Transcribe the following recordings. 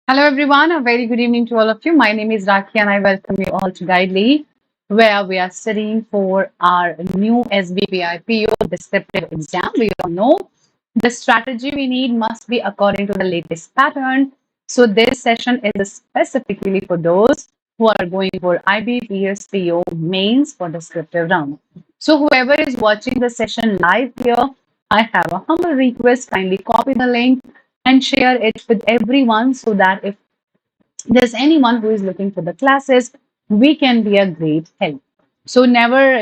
Hello everyone, a very good evening to all of you. My name is Rakhi and I welcome you all to Guidely, where we are studying for our new SBPI descriptive exam. We all know the strategy we need must be according to the latest pattern. So this session is specifically for those who are going for IBPS PO mains for descriptive round. So whoever is watching the session live here, I have a humble request, kindly copy the link and share it with everyone so that if there's anyone who is looking for the classes, we can be a great help. So never,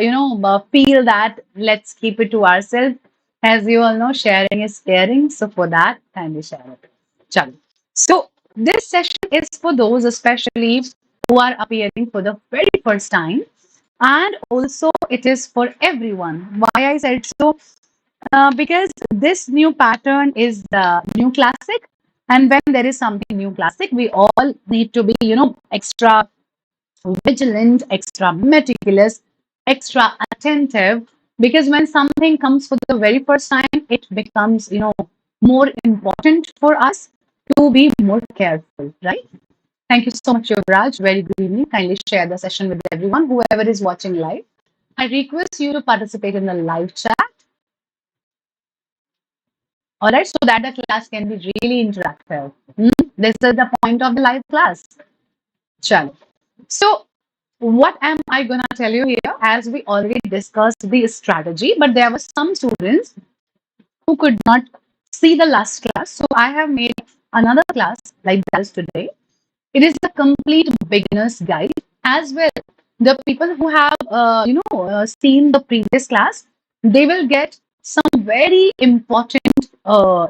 feel that let's keep it to ourselves. As you all know, sharing is caring. So for that, kindly share it. Chalo. So this session is for those especially who are appearing for the very first time. And also it is for everyone. Why I said so? Because this new pattern is the new classic, and when there is something new classic, we all need to be, extra vigilant, extra meticulous, extra attentive. Because when something comes for the very first time, it becomes, more important for us to be more careful, right? Thank you so much, Yuvraj. Very good evening. Kindly share the session with everyone, whoever is watching live. I request you to participate in the live chat. All right, so that the class can be really interactive. This is the point of the live class. Chalo. So, what am I going to tell you here? As we already discussed the strategy, but there were some students who could not see the last class. So, I have made another class like that today. It is a complete beginner's guide as well. The people who have, seen the previous class, they will get some very important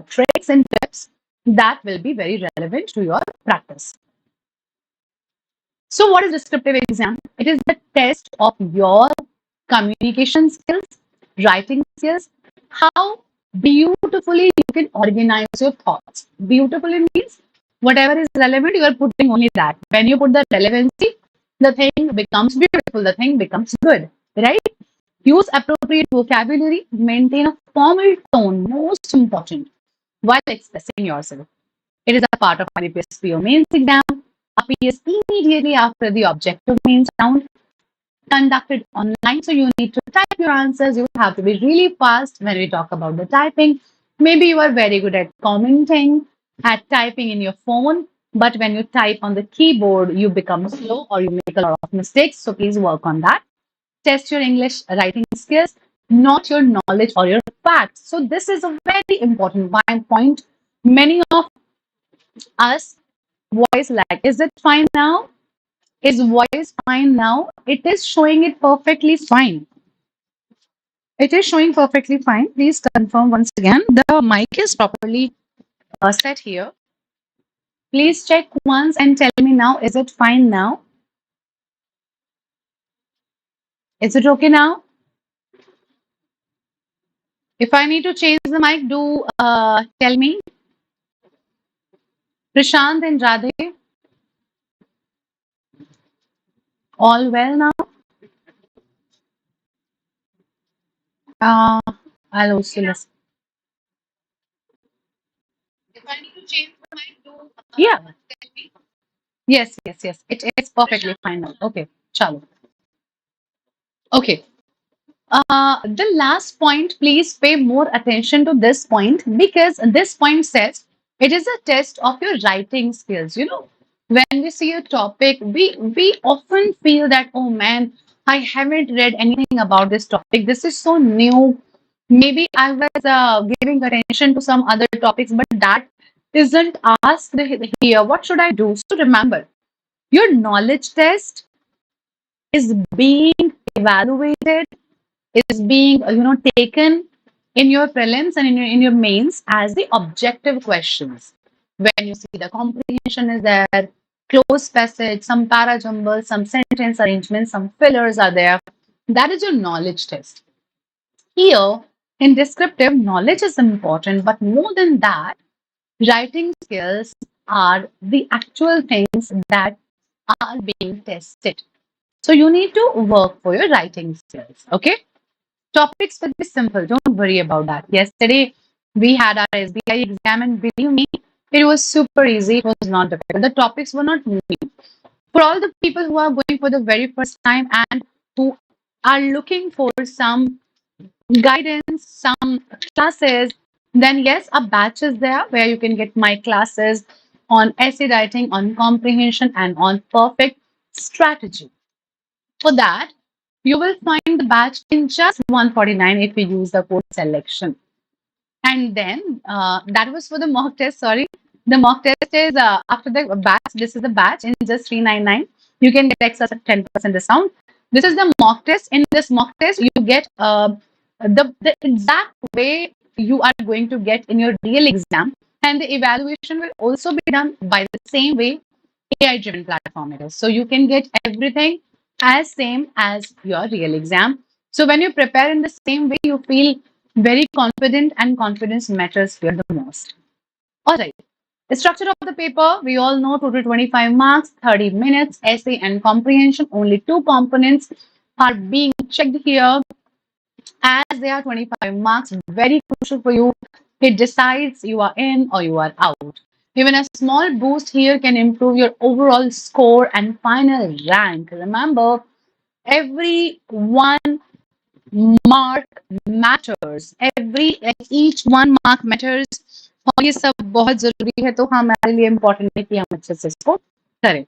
tricks and tips that will be very relevant to your practice. So, what is descriptive exam? It is the test of your communication skills, writing skills, how beautifully you can organize your thoughts. Beautifully means whatever is relevant, you are putting only that. When you put the relevancy, the thing becomes beautiful, the thing becomes good, right? Use appropriate vocabulary, maintain a formal tone, most important, while expressing yourself. It is a part of IBPS PO mains exam, appears immediately after the objective mains round, conducted online. So you need to type your answers. You have to be really fast when we talk about the typing. Maybe you are very good at commenting, at typing in your phone, but when you type on the keyboard, you become slow or you make a lot of mistakes. So please work on that. Test your English writing skills, not your knowledge or your facts. So this is a very important point. Many of us voice lag. Is it fine now? Is voice fine now? It is showing it perfectly fine. It is showing perfectly fine. Please confirm once again. The mic is properly set here. Please check once and tell me now. Is it fine now? Is it okay now? If I need to change the mic, do tell me. Prashant and Radhe, all well now? Uh, I'll also listen. If I need to change the mic, do yeah. Tell me. Yes, yes, yes. It is perfectly fine now. Okay, chalo. Okay. The last point, please pay more attention to this point because this point says it is a test of your writing skills. You know, when we see a topic, we often feel that, oh man, I haven't read anything about this topic. This is so new. Maybe I was giving attention to some other topics, but that isn't asked here. What should I do? So remember, your knowledge test is being evaluated, is being taken in your prelims and in your mains as the objective questions. When you see the comprehension is there, close passage, some para jumble, some sentence arrangements, some fillers are there. That is your knowledge test. Here in descriptive, knowledge is important, but more than that, writing skills are the actual things that are being tested. So you need to work for your writing skills. Okay. Topics will be simple. Don't worry about that. Yesterday, we had our SBI exam, and believe me, It was super easy. It was not difficult. The topics were not new. For all the people who are going for the very first time and who are looking for some guidance, some classes, then yes, a batch is there where you can get my classes on essay writing, on comprehension, and on perfect strategy. For that, you will find the batch in just 149 if you use the code selection. And then that was for the mock test. Sorry, the mock test is after the batch. This is the batch in just 399. You can get extra 10% discount. This is the mock test. In this mock test, you get the exact way you are going to get in your real exam, and the evaluation will also be done by the same way AI driven platform it is. So you can get everything as same as your real exam. So when you prepare in the same way, you feel very confident, and confidence matters here the most. All right. The structure of the paper, we all know total 25 marks, 30 minutes, essay and comprehension. Only two components are being checked here as they are 25 marks. Very crucial for you. It decides you are in or you are out. Even a small boost here can improve your overall score and final rank. Remember, every one mark matters. Each one mark matters. और ये सब बहुत जरूरी है, तो हमारे लिए important है कि हम अच्छे से इसको करें.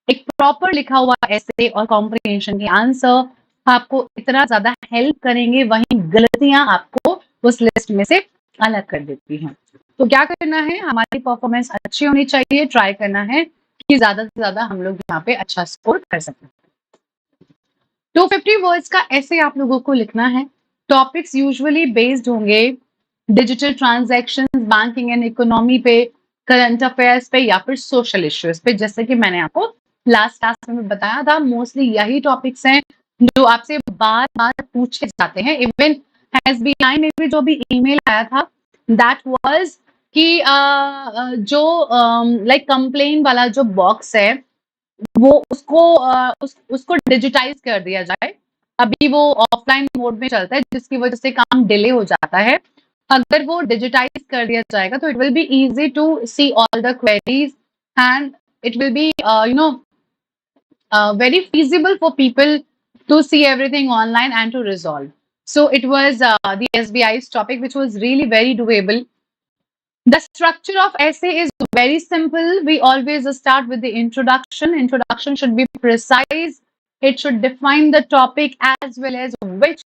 एक प्रॉपर लिखा हुआ ऐसे और कॉम्प्रिहेंशन के आंसर आपको इतना ज्यादा हेल्प करेंगे, वहीं गलतियां आपको उस लिस्ट में से अलग कर देती हैं. तो क्या करना है, हमारी परफॉर्मेंस अच्छी होनी चाहिए. ट्राई करना है कि ज्यादा से ज्यादा हम लोग यहाँ पे अच्छा स्कोर कर सकें. 250 वर्ड्स का ऐसे आप लोगों को लिखना है. टॉपिक्स यूजुअली बेस्ड होंगे digital transaction, banking and economy पे, करंट अफेयर्स पे या फिर सोशल इश्यूज पे. जैसे कि मैंने आपको लास्ट क्लास में बताया था, मोस्टली यही टॉपिक्स हैं जो आपसे बार बार पूछे जाते हैं. इवन एसबीआई में भी जो भी ईमेल आया था, दैट वाज कि जो लाइक कंप्लेन वाला जो बॉक्स है वो उसको डिजिटाइज कर दिया जाए. अभी वो ऑफलाइन मोड में चलता है, जिसकी वजह से काम डिले हो जाता है. अगर वो डिजिटाइज कर दिया जाएगा तो it will be easy to see all the queries, and it will be very feasible for people to see everything online and to resolve. So it was the SBI's topic, which was really very doable. The structure of essay is very simple. We always start with the introduction. Introduction should be precise. It should define the topic as well as which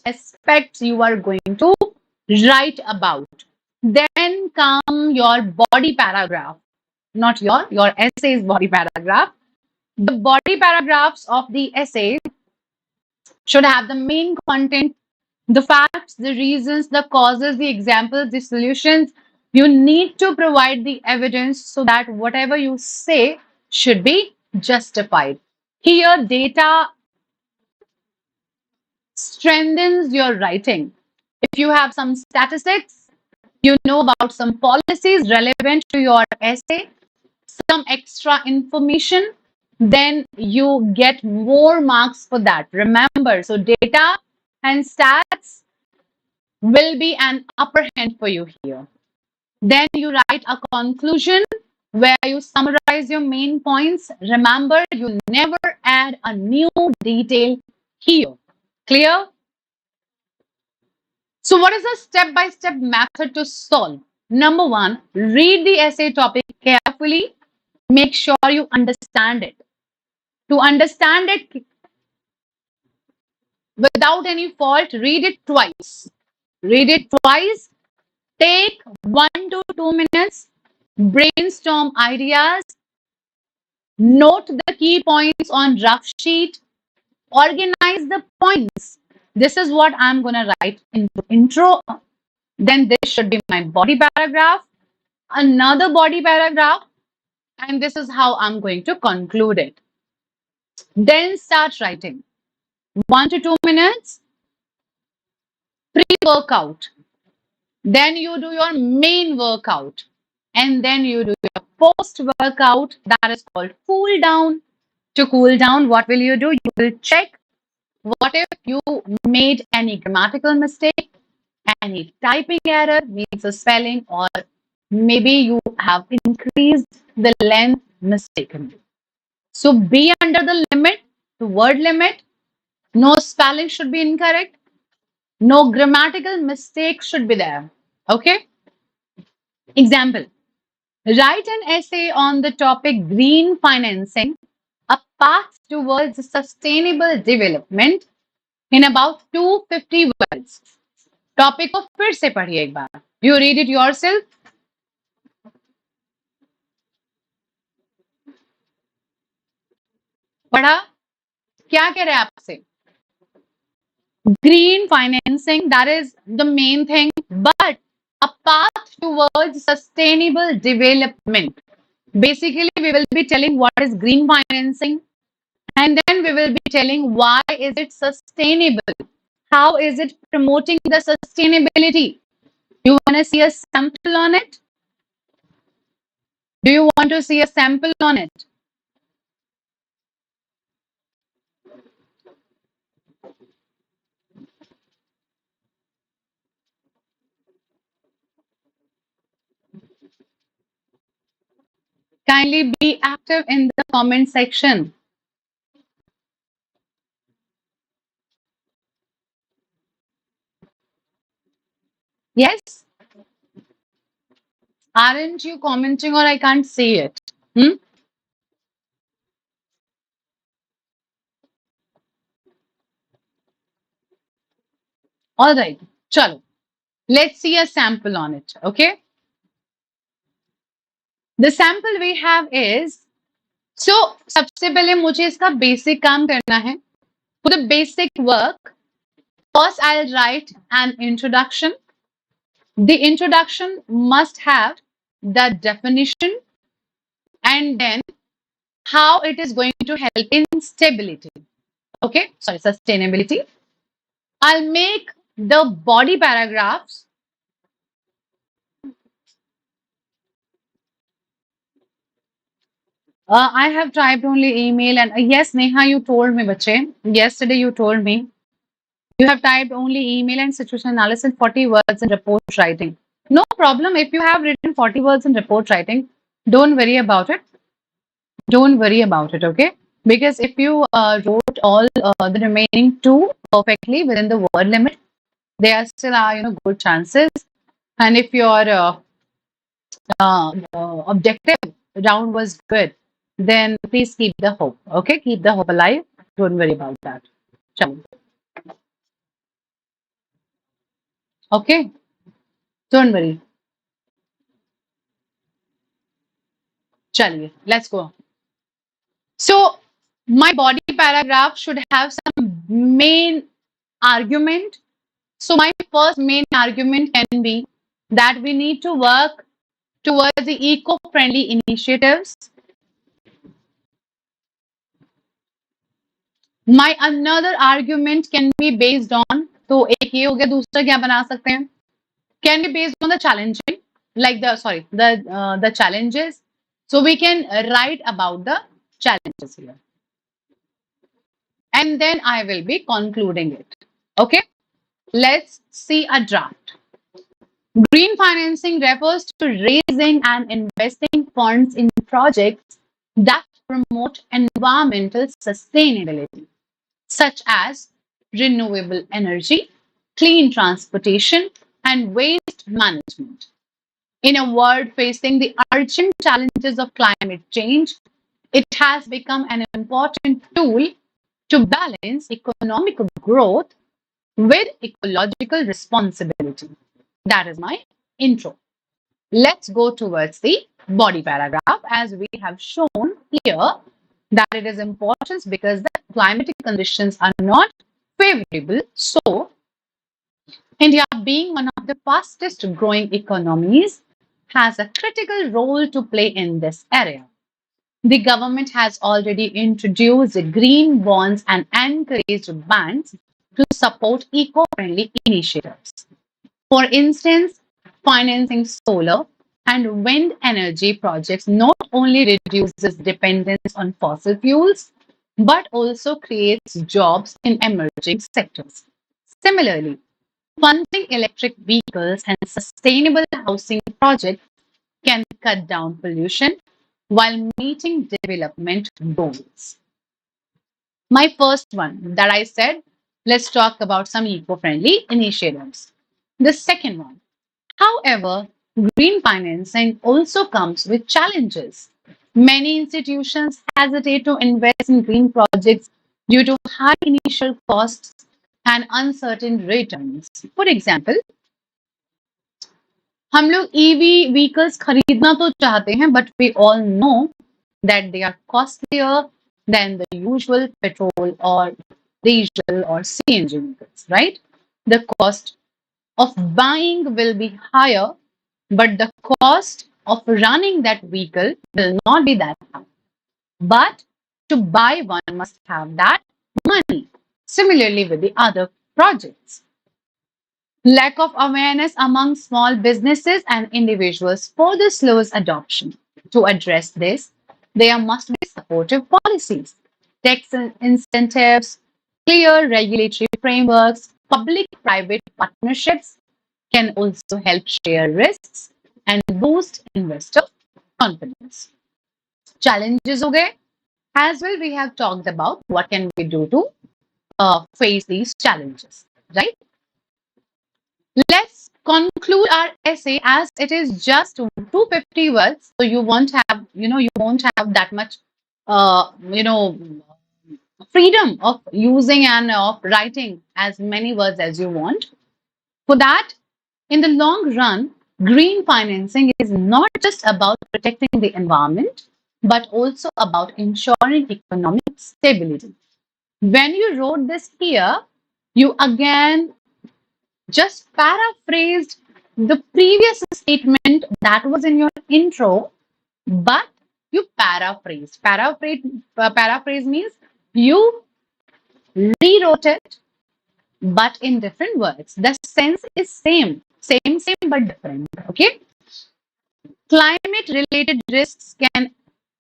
aspects you are going to write about. Then come your body paragraph. Not your essay's body paragraph. The body paragraphs of the essay should have the main content, the facts, the reasons, the causes, the examples, the solutions. You need to provide the evidence so that whatever you say should be justified. Here, data strengthens your writing. If you have some statistics, you know about some policies relevant to your essay, some extra information, then you get more marks for that. Remember, so data and stats will be an upper hand for you here. Then you write a conclusion where you summarize your main points. Remember, you never add a new detail here. Clear? So what is the step-by-step method to solve? Number one, read the essay topic carefully. Make sure you understand it. To understand it without any fault, read it twice. Read it twice. Take 1 to 2 minutes. Brainstorm ideas. Note the key points on rough sheet. Organize the points. This is what I'm going to write in the intro. Then this should be my body paragraph. Another body paragraph. And this is how I'm going to conclude it. Then start writing. 1 to 2 minutes. Pre-workout. Then you do your main workout. And then you do your post-workout. That is called cool down. To cool down, what will you do? You will check what if you made any grammatical mistake, any typing error, means a spelling or maybe you have increased the length mistakenly. So be under the limit, the word limit. No spelling should be incorrect. No grammatical mistake should be there. Okay? Example. Write an essay on the topic green financing, a path towards sustainable development in about 250 words. Topic को फिर से पढ़िए एक बार. You read it yourself. पढ़ा? क्या कह रहे हैं आपसे? Green financing, that is the main thing, but a path towards sustainable development. Basically, we will be telling what is green financing, and then we will be telling why is it sustainable. How is it promoting the sustainability? You want to see a sample on it? Do you want to see a sample on it? Kindly be active in the comment section. Yes? Aren't you commenting or I can't see it? All right. Chalo. Let's see a sample on it. Okay. The sample we have is, so सबसे पहले मुझे इसका basic काम करना है. For the basic work, first I'll write an introduction. The introduction must have the definition and then how it is going to help in stability. Okay, sorry, sustainability. I'll make the body paragraphs. I have typed only email and yes, Neha, you told me, bache. Yesterday you told me you have typed only email and situation analysis, 40 words in report writing. No problem. If you have written 40 words in report writing, don't worry about it. Don't worry about it, okay? Because if you wrote all the remaining two perfectly within the word limit, there still are, good chances. And if your objective round was good, then please keep the hope, okay? Keep the hope alive. Don't worry about that. Chalo. Okay? Don't worry. Chaliye, let's go. So, my body paragraph should have some main argument. So, my first main argument can be that we need to work towards the eco-friendly initiatives. My another argument can be based on, तो एक ये हो गया, दूसरा क्या बना सकते हैं? Can be based on the challenging, like the challenges. So we can write about the challenges here. And then I will be concluding it. Okay, let's see a draft. Green financing refers to raising and investing funds in projects that promote environmental sustainability, such as renewable energy, clean transportation, and waste management. In a world facing the urgent challenges of climate change, it has become an important tool to balance economic growth with ecological responsibility. That is my intro. Let's go towards the body paragraph. As we have shown here that it is important because the climatic conditions are not favorable. So, India, being one of the fastest growing economies, has a critical role to play in this area. The government has already introduced green bonds and encouraged banks to support eco-friendly initiatives. For instance, financing solar and wind energy projects not only reduces dependence on fossil fuels, but also creates jobs in emerging sectors. Similarly, funding electric vehicles and sustainable housing projects can cut down pollution while meeting development goals. My first one that I said, let's talk about some eco-friendly initiatives. The second one, however, green financing also comes with challenges. Many institutions hesitate to invest in green projects due to high initial costs and uncertain returns. For example, हम लोग EV vehicles खरीदना तो चाहते हैं, but we all know that they are costlier than the usual petrol or diesel or CNG vehicles, right? The cost of buying will be higher, but the cost of running that vehicle will not be that high. But to buy one must have that money. Similarly with the other projects. Lack of awareness among small businesses and individuals further slows adoption. To address this, there must be supportive policies, tax incentives, clear regulatory frameworks, public-private partnerships can also help share risks and boost investor confidence. Challenges okay? As well, we have talked about what can we do to face these challenges, right? Let's conclude our essay as it is just 250 words. So you won't have, you won't have that much, freedom of using and of writing as many words as you want. For that, in the long run, green financing is not just about protecting the environment, but also about ensuring economic stability. When you wrote this here, you again just paraphrased the previous statement that was in your intro, but you paraphrased. Paraphrase means you rewrote it, but in different words. The sense is same, but different. Okay. Climate-related risks can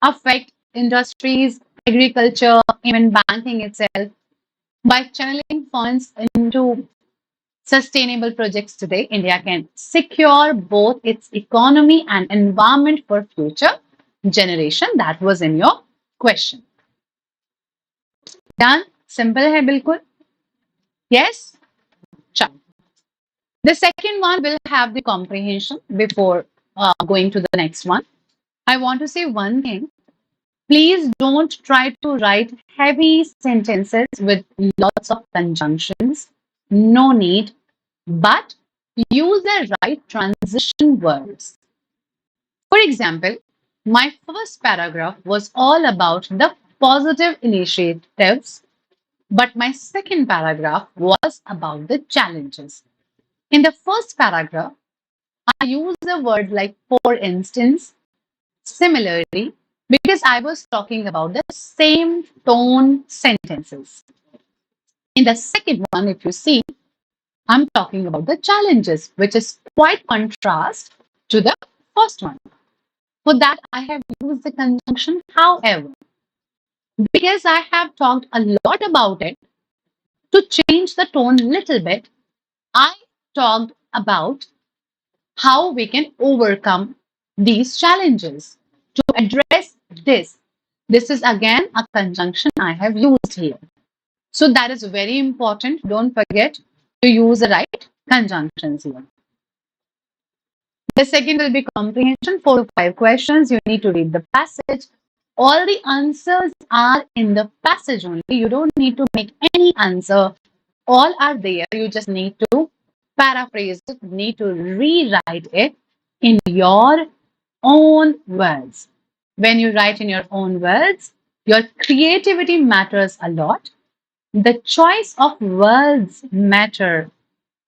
affect industries, agriculture, even banking itself. By channeling funds into sustainable projects today, India can secure both its economy and environment for future generation. That was in your question. Done? Simple hai bilkul? Yes? Chal. The second one will have the comprehension before going to the next one. I want to say one thing. Please don't try to write heavy sentences with lots of conjunctions. No need. But use the right transition words. For example, my first paragraph was all about the positive initiatives, but my second paragraph was about the challenges. In the first paragraph, I used a word like for instance, similarly, because I was talking about the same tone sentences. In the second one, if you see, I'm talking about the challenges, which is quite contrast to the first one. For that, I have used the conjunction however. Because I have talked a lot about it, to change the tone little bit, I talked about how we can overcome these challenges. To address this, this is again a conjunction I have used here. So that is very important. Don't forget to use the right conjunctions here. The second will be comprehension, 4 to 5 questions. You need to read the passage. All the answers are in the passage only. You don't need to make any answer. All are there. You just need to paraphrase it, need to rewrite it in your own words. When you write in your own words, your creativity matters a lot. The choice of words matters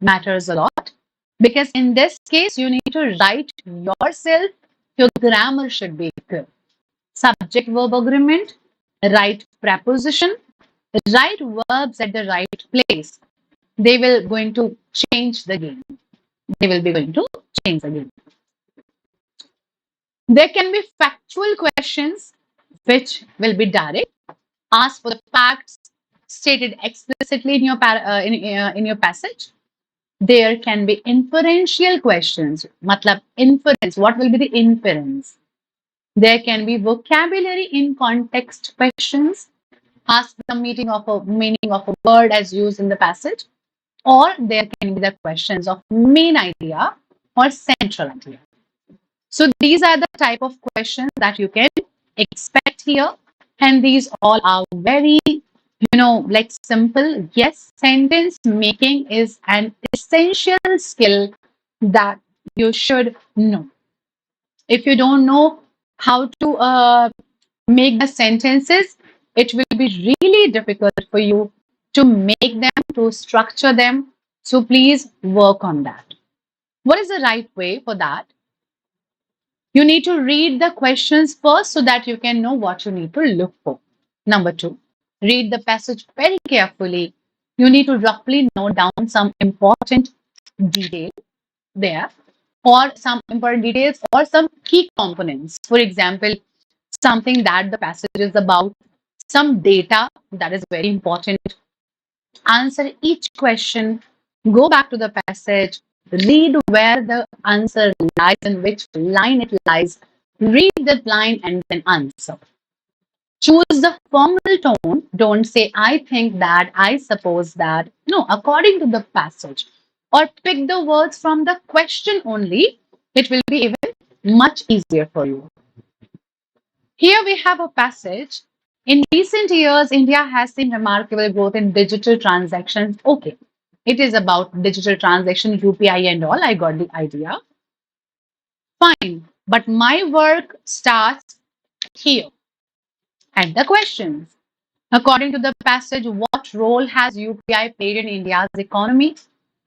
a lot. Because in this case, you need to write yourself. Your grammar should be good. Subject verb agreement, right preposition, right verbs at the right place. They will going to change the game. They will be going to change the game. There can be factual questions which will be direct. Ask for the facts stated explicitly in your passage. There can be inferential questions. Matlab inference. What will be the inference? There can be vocabulary in context questions. Ask the meaning of a word as used in the passage. Or there can be the questions of main idea or central idea. So these are the type of questions that you can expect here. And these all are very, like simple. Yes, sentence making is an essential skill that you should know. If you don't know how to make the sentences, it will be really difficult for you to make them, to structure them. So please work on that. What is the right way for that? You need to read the questions first so that you can know what you need to look for. Number two, read the passage very carefully. You need to roughly note down some important detail there, or some important details or some key components. For example, something that the passage is about, some data that is very important. Answer each question, go back to the passage, read where the answer lies, in which line it lies, read that line and then answer. Choose the formal tone. Don't say, I think that, I suppose that. No, according to the passage. Or pick the words from the question only. It will be even much easier for you. Here we have a passage. In recent years, India has seen remarkable growth in digital transactions. Okay, it is about digital transaction, UPI and all. I got the idea. Fine, but my work starts here at the questions. According to the passage, what role has UPI played in India's economy?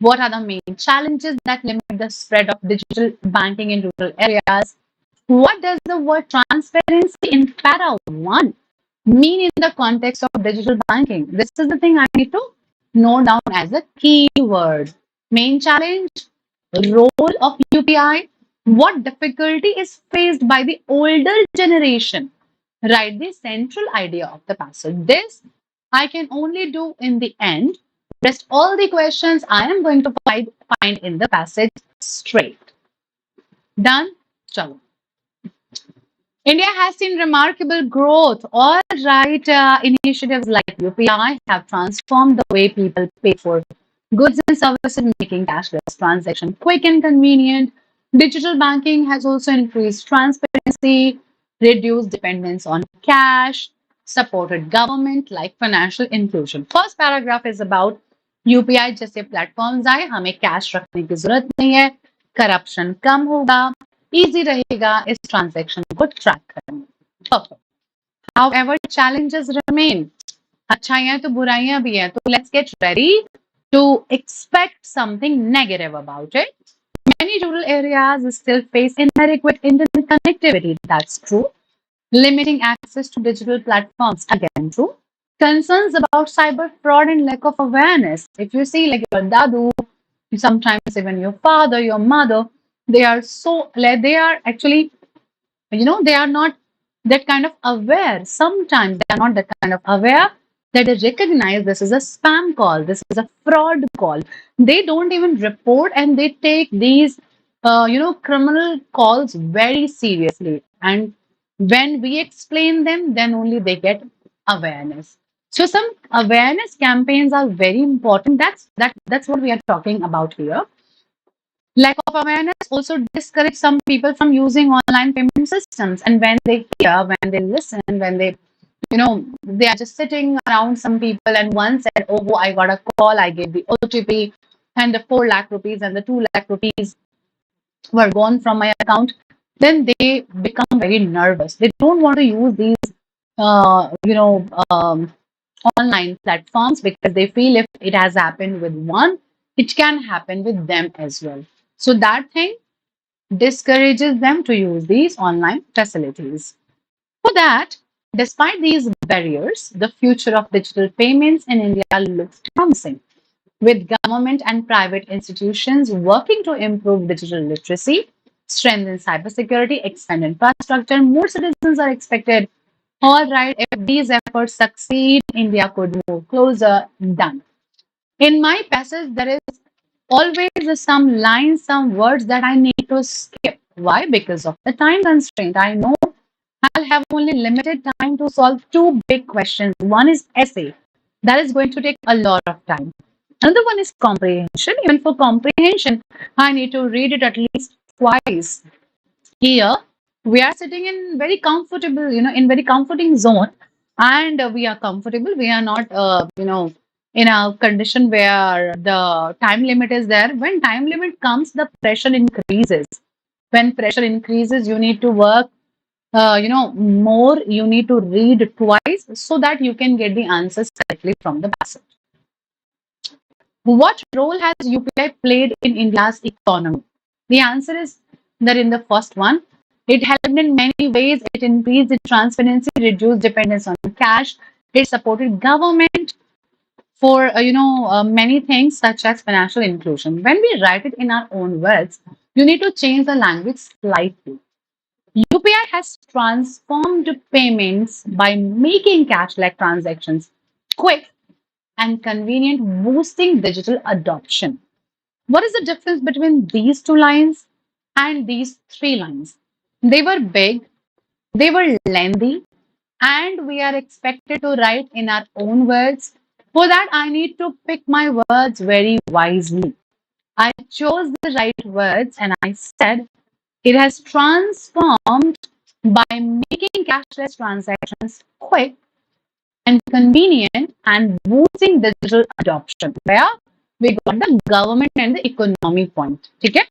What are the main challenges that limit the spread of digital banking in rural areas? What does the word transparency in para 1 mean in the context of digital banking? This is the thing I need to note down as a keyword. Main challenge, role of UPI, what difficulty is faced by the older generation? Write the central idea of the passage. This I can only do in the end. Rest all the questions I am going to find in the passage straight. Done? Chalo. India has seen remarkable growth. All right, initiatives like UPI have transformed the way people pay for goods and services, making cashless transaction quick and convenient. Digital banking has also increased transparency, reduced dependence on cash, supported government like financial inclusion. First paragraph is about UPI जैसे platforms आए, हमें cash रखने की जरूरत नहीं है, corruption कम होगा, easy रहेगा इस ट्रांजैक्शन को ट्रैक करने. Perfect. However, challenges remain. अच्छाइयां तो बुराइयां भी हैं, तो let's get ready to expect something negative about it. Many rural areas still face inadequate internet connectivity. That's true. Limiting access to digital platforms. Again, true. Concerns about cyber fraud and lack of awareness. If you see, like your dadu, sometimes even your father, your mother, they are actually, they are not that kind of aware. Sometimes they are not that kind of aware that they recognize this is a spam call, this is a fraud call. They don't even report and they take these, criminal calls very seriously. And when we explain them, then only they get awareness. So some awareness campaigns are very important. That's what we are talking about here. Lack of awareness also discourage some people from using online payment systems. And when they hear, when they listen, when they are just sitting around some people and one said, oh, I got a call, I gave the OTP, and the 4 lakh rupees and the 2 lakh rupees were gone from my account, then they become very nervous. They don't want to use these, online platforms because they feel if it has happened with one, it can happen with them as well. So that thing discourages them to use these online facilities. For that, despite these barriers, the future of digital payments in India looks promising. With government and private institutions working to improve digital literacy, strengthen cybersecurity, expand infrastructure, more citizens are expected. All right, if these efforts succeed, India could move closer. Done. In my passage, there is always some lines, some words that I need to skip. Why? Because of the time constraint. I know I'll have only limited time to solve two big questions. One is essay. That is going to take a lot of time. Another one is comprehension. Even for comprehension, I need to read it at least twice. Here, we are sitting in very comfortable, in very comforting zone, and we are comfortable. We are not, in a condition where the time limit is there. When time limit comes, the pressure increases. When pressure increases, you need to work more, you need to read twice so that you can get the answers correctly from the passage. What role has UPI played in India's economy? The answer is that in the first one, it helped in many ways. It increased the transparency, reduced dependence on cash. It supported government for many things such as financial inclusion. When we write it in our own words, you need to change the language slightly. UPI has transformed payments by making cash-like transactions quick and convenient, boosting digital adoption. What is the difference between these two lines and these three lines? They were big, they were lengthy, and we are expected to write in our own words. For that, I need to pick my words very wisely. I chose the right words and I said it has transformed by making cashless transactions quick and convenient and boosting digital adoption. Where we got the government and the economy point. Okay?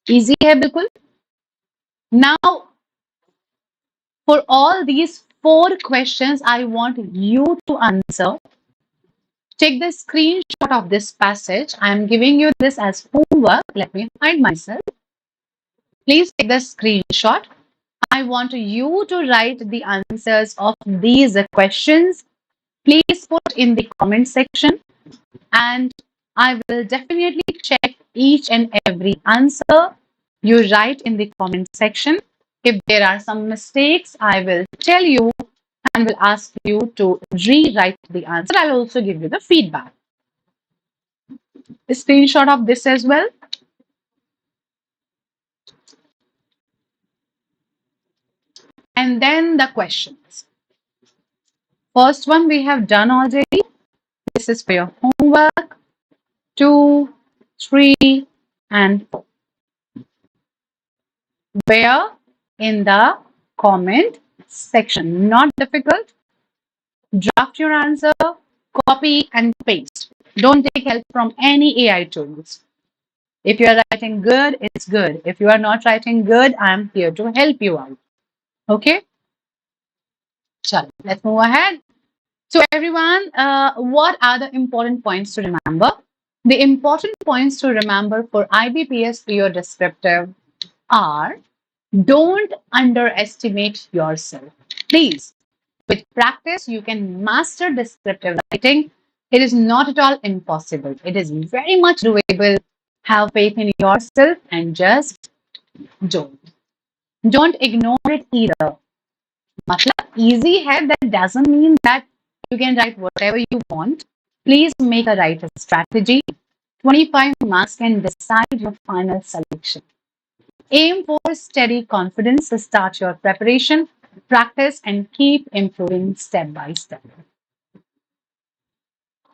Easy है बिल्कुल. Now, for all these four questions, I want you to answer. Take the screenshot of this passage. I am giving you this as homework. Let me hide myself. Please take the screenshot. I want you to write the answers of these questions. Please put in the comment section and I will definitely check each and every answer you write in the comment section. If there are some mistakes, I will tell you and will ask you to rewrite the answer. I'll also give you the feedback. A screenshot of this as well. And then the questions. First one we have done already. This is for your homework. 2, 3, and 4. Where? In the comment section. Not difficult. Draft your answer, copy and paste. Don't take help from any AI tools. If you are writing good, it's good. If you are not writing good, I'm here to help you out. Okay? Chalo, let's move ahead. So everyone, what are the important points to remember? The important points to remember for IBPS PO descriptive are: don't underestimate yourself. Please, with practice, you can master descriptive writing. It is not at all impossible. It is very much doable. Have faith in yourself and just don't. Don't ignore it either. मतलब easy है, that doesn't mean that you can write whatever you want. Please make a writer strategy. 25 marks can decide your final selection. Aim for steady confidence to start your preparation, practice, and keep improving step by step.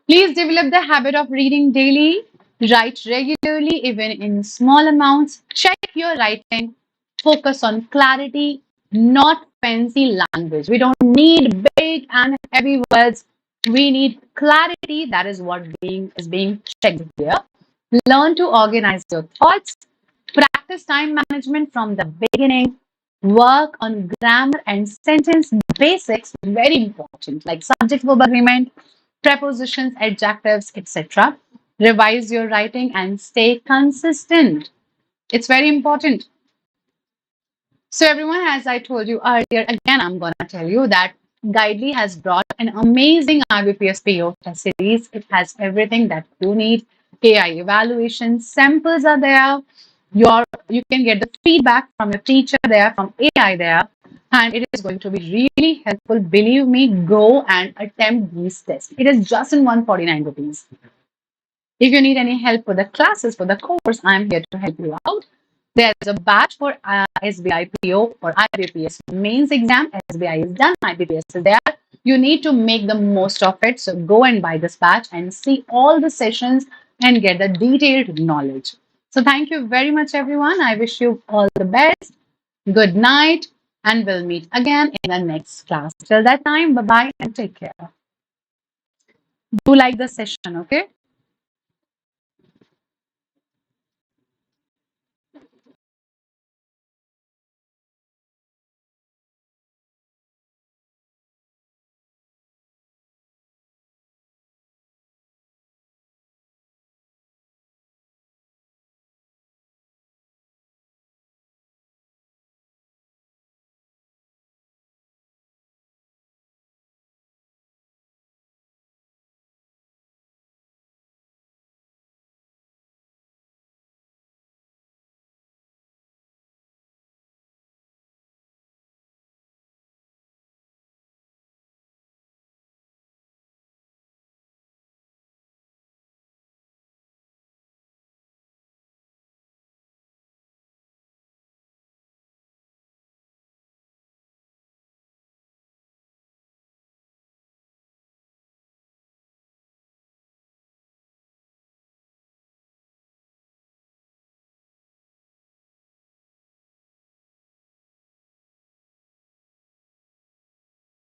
Please develop the habit of reading daily. Write regularly, even in small amounts. Check your writing. Focus on clarity, not fancy language. We don't need big and heavy words. We need clarity. That is what is being checked here. Learn to organize your thoughts. Practice time management from the beginning. Work on grammar and sentence basics, very important, like subject verb agreement, prepositions, adjectives, etc. Revise your writing and stay consistent. It's very important. So everyone, as I told you earlier, again, I'm going to tell you that Guidely has brought an amazing IBPS PO test series. It has everything that you need. AI evaluation samples are there. You can get the feedback from your teacher there, from AI there, and it is going to be really helpful. Believe me, go and attempt these tests. It is just in 149 rupees. If you need any help for the classes, for the course, I'm here to help you out. There's a batch for SBI PO or IBPS mains exam. SBI is done, IBPS is there. You need to make the most of it. So go and buy this batch and see all the sessions and get the detailed knowledge. So thank you very much, everyone. I wish you all the best. Good night, and we'll meet again in the next class. Till that time, bye-bye and take care. Do like the session, okay?